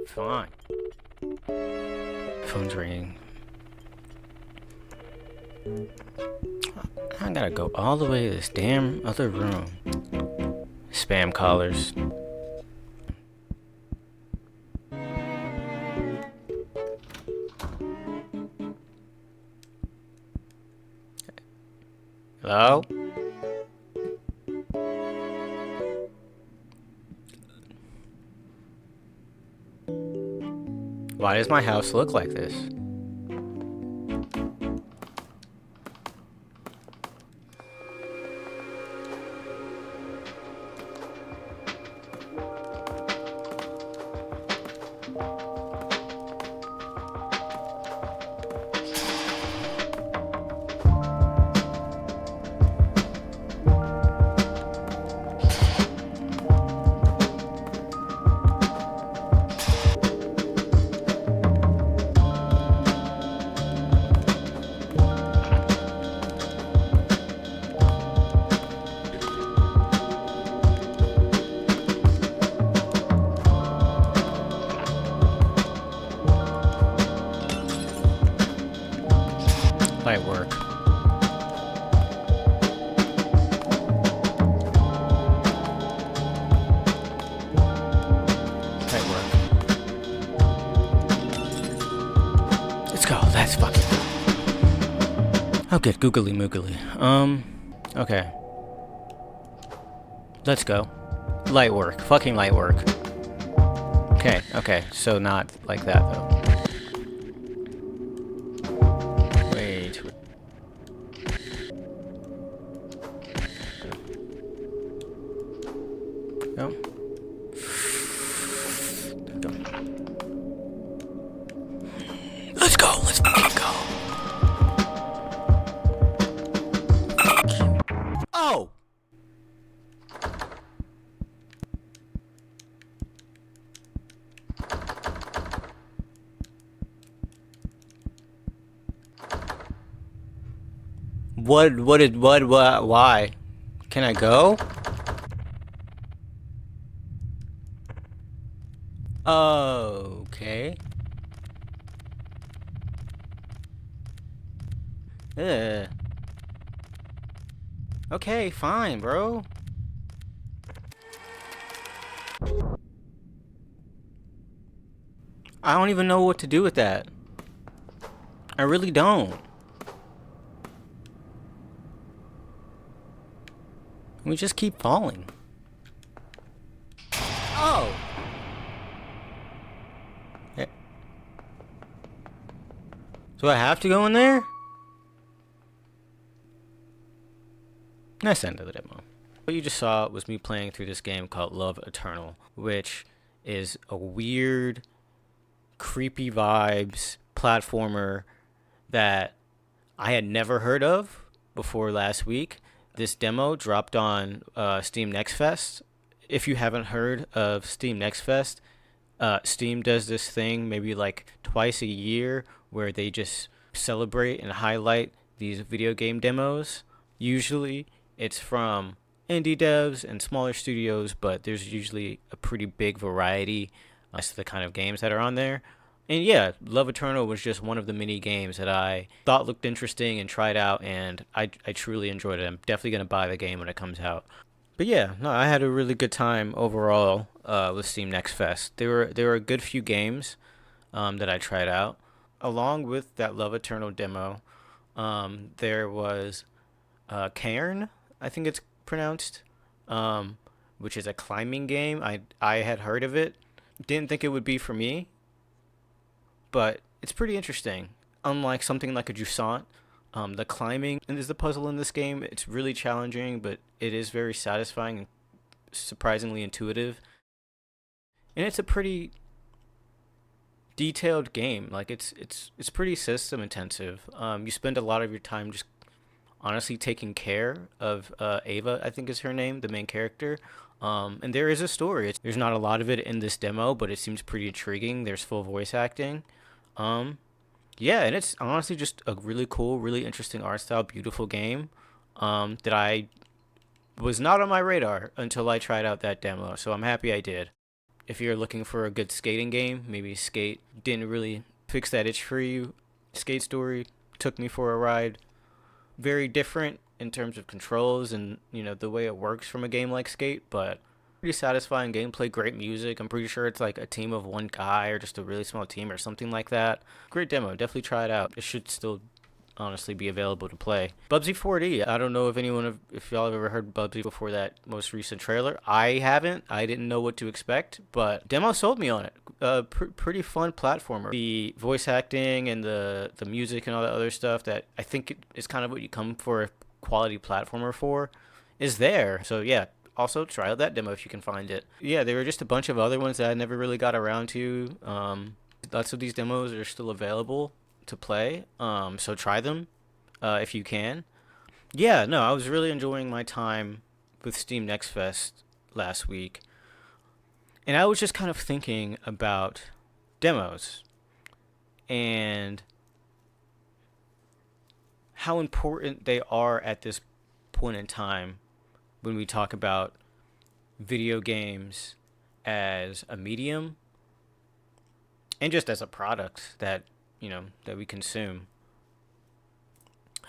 Fine. Phone's ringing. I gotta go all the way to this damn other room. Spam callers. Hello? Why does my house look like this? Light work. Light work. Let's go. That's fucking. I'll get googly moogly. Okay. Let's go. Light work. Fucking light work. Okay. So not like that though. Wait. No. Let's go. Let's fucking go. Oh. What, why? Can I go? Okay. Ugh. Okay, fine, bro. I don't even know what to do with that. I really don't. We just keep falling. Oh! Yeah. Do I have to go in there? Nice end of the demo. What you just saw was me playing through this game called Love Eternal, which is a weird, creepy vibes platformer that I had never heard of before last week. This demo dropped on Steam Next Fest. If you haven't heard of Steam Next Fest, Steam does this thing maybe like twice a year where they just celebrate and highlight these video game demos. Usually it's from indie devs and smaller studios, but there's usually a pretty big variety as to the kind of games that are on there. And yeah, Love Eternal was just one of the many games that I thought looked interesting and tried out, and I truly enjoyed it. I'm definitely going to buy the game when it comes out. But yeah, no, I had a really good time overall with Steam Next Fest. There were a good few games that I tried out. Along with that Love Eternal demo, there was Cairn, I think it's pronounced, which is a climbing game. I had heard of it. Didn't think it would be for me, but it's pretty interesting. Unlike something like a Jusant, the climbing is the puzzle in this game. It's really challenging, but it is very satisfying and surprisingly intuitive. And it's a pretty detailed game. Like it's pretty system intensive. You spend a lot of your time just honestly taking care of Ava, I think is her name, the main character. And there is a story. There's not a lot of it in this demo, but it seems pretty intriguing. There's full voice acting. Yeah, and it's honestly just a really cool, really interesting art style, beautiful game that I was not on my radar until I tried out that demo. So I'm happy I did. If you're looking for a good skating game, maybe Skate didn't really fix that itch for you. Skate Story took me for a ride. Very different in terms of controls and, the way it works from a game like Skate, but pretty satisfying gameplay, great music. I'm pretty sure it's like a team of one guy or just a really small team or something like that. Great demo. Definitely try it out. It should still honestly be available to play. Bubsy 4D. I don't know if y'all have ever heard Bubsy before that most recent trailer. I haven't. I didn't know what to expect, but demo sold me on it. Pretty fun platformer. The voice acting and the music and all that other stuff that I think is kind of what you come for a quality platformer for is there. So yeah, also try out that demo if you can find it. Yeah, there were just a bunch of other ones that I never really got around to. Lots of these demos are still available to play, so try them if you can. Yeah, no, I was really enjoying my time with Steam Next Fest last week, and I was just kind of thinking about demos and how important they are at this point in time when we talk about video games as a medium and just as a product that we consume.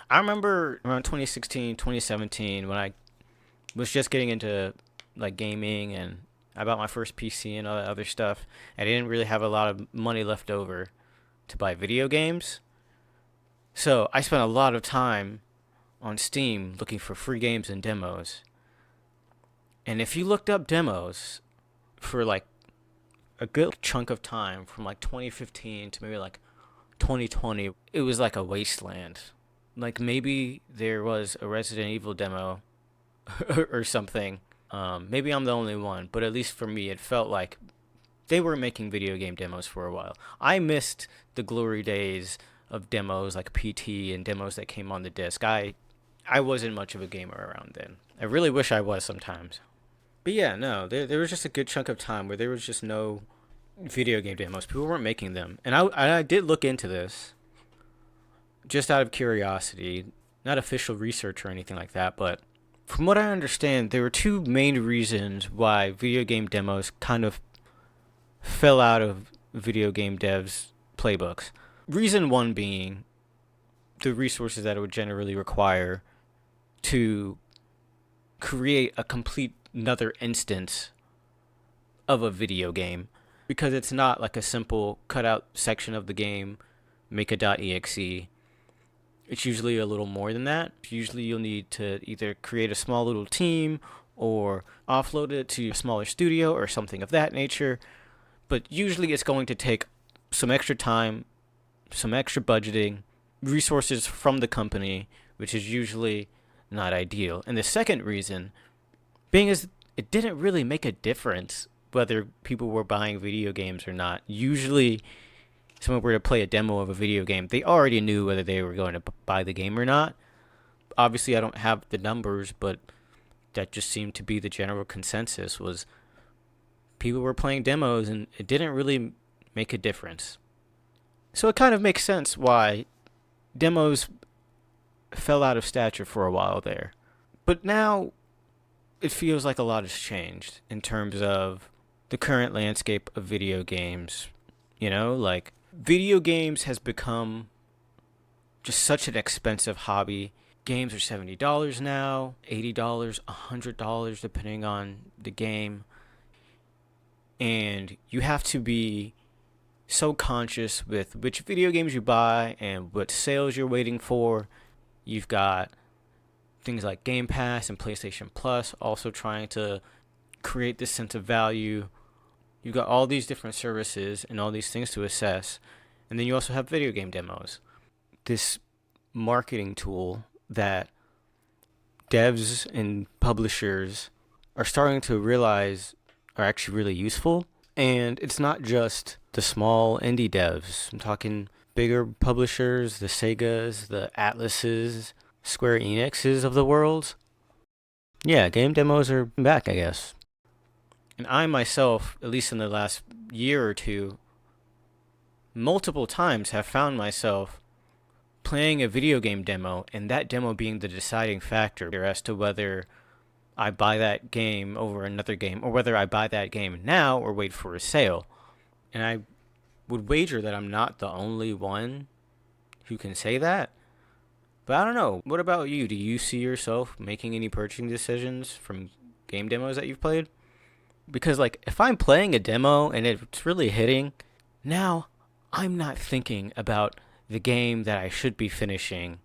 I remember around 2016, 2017 when I was just getting into like gaming and I bought my first PC and all that other stuff. I didn't really have a lot of money left over to buy video games. So I spent a lot of time on Steam looking for free games and demos. And if you looked up demos for like a good chunk of time from like 2015 to maybe like 2020, it was like a wasteland. Like maybe there was a Resident Evil demo or something. Maybe I'm the only one, but at least for me, it felt like they were making video game demos for a while. I missed the glory days of demos like PT and demos that came on the disc. I wasn't much of a gamer around then. I really wish I was sometimes. But yeah, no, there was just a good chunk of time where there was just no video game demos. People weren't making them. And I did look into this just out of curiosity, not official research or anything like that, but from what I understand, there were two main reasons why video game demos kind of fell out of video game devs' playbooks. Reason one being the resources that it would generally require to create a complete another instance of a video game, because it's not like a simple cutout section of the game, make a .exe. It's usually a little more than that. Usually you'll need to either create a small little team or offload it to a smaller studio or something of that nature. But usually it's going to take some extra time, some extra budgeting, resources from the company, which is usually not ideal. And the second reason being is it didn't really make a difference whether people were buying video games or not. Usually someone were to play a demo of a video game, they already knew whether they were going to buy the game or not. Obviously, I don't have the numbers, but that just seemed to be the general consensus was people were playing demos and it didn't really make a difference. So it kind of makes sense why demos fell out of stature for a while there. But now it feels like a lot has changed in terms of the current landscape of video games. Like video games has become just such an expensive hobby. Games are $70 now, $80, $100 depending on the game. And you have to be so conscious with which video games you buy and what sales you're waiting for. You've got things like Game Pass and PlayStation Plus also trying to create this sense of value. You've got all these different services and all these things to assess. And then you also have video game demos. This marketing tool that devs and publishers are starting to realize are actually really useful. And it's not just the small indie devs. I'm talking bigger publishers, the Segas, the Atlases, Square Enixes of the world. Yeah, game demos are back, I guess. And I myself, at least in the last year or two, multiple times have found myself playing a video game demo and that demo being the deciding factor as to whether I buy that game over another game, or whether I buy that game now or wait for a sale. And I would wager that I'm not the only one who can say that. But I don't know. What about you? Do you see yourself making any purchasing decisions from game demos that you've played? Because, like, if I'm playing a demo and it's really hitting, now I'm not thinking about the game that I should be finishing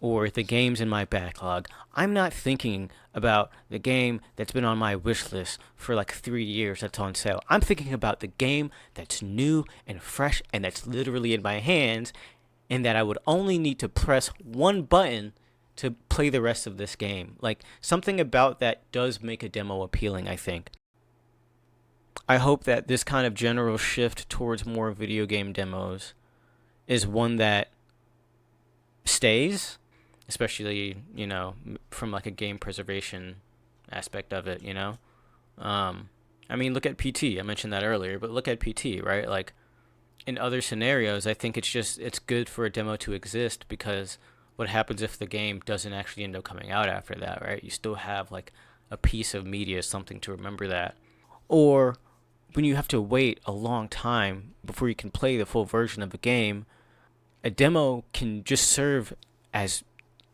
or the games in my backlog. I'm not thinking about the game that's been on my wish list for like 3 years that's on sale. I'm thinking about the game that's new and fresh and that's literally in my hands, and that I would only need to press one button to play the rest of this game. Like, something about that does make a demo appealing, I think. I hope that this kind of general shift towards more video game demos is one that stays, especially, from like a game preservation aspect of it, I mean, look at PT. I mentioned that earlier, but look at PT, right? Like, in other scenarios, I think it's good for a demo to exist, because what happens if the game doesn't actually end up coming out after that, right? You still have like a piece of media, something to remember that. Or when you have to wait a long time before you can play the full version of a game, a demo can just serve as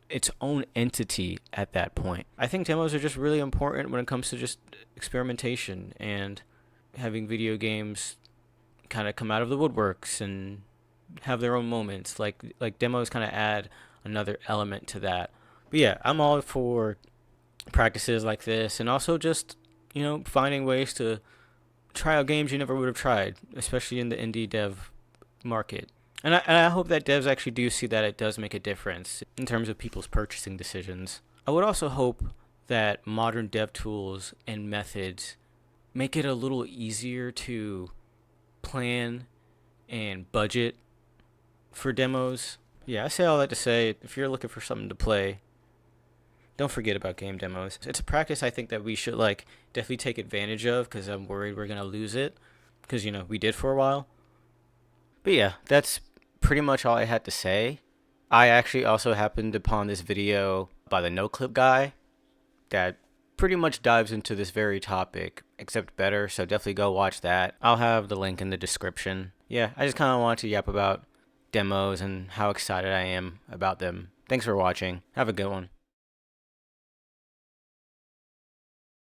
its own entity at that point. I think demos are just really important when it comes to just experimentation and having video games kind of come out of the woodworks and have their own moments. Like demos kind of add another element to that. But yeah, I'm all for practices like this, and also just finding ways to try out games you never would have tried, especially in the indie dev market. And I hope that devs actually do see that it does make a difference in terms of people's purchasing decisions. I would also hope that modern dev tools and methods make it a little easier to plan and budget for demos. Yeah, I say all that to say, if you're looking for something to play, don't forget about game demos. It's a practice I think that we should definitely take advantage of, because I'm worried we're going to lose it, because we did for a while. But yeah, that's pretty much all I had to say. I actually also happened upon this video by the NoClip guy that pretty much dives into this very topic, except better, so definitely go watch that. I'll have the link in the description. Yeah, I just kind of want to yap about demos and how excited I am about them. Thanks for watching. Have a good one.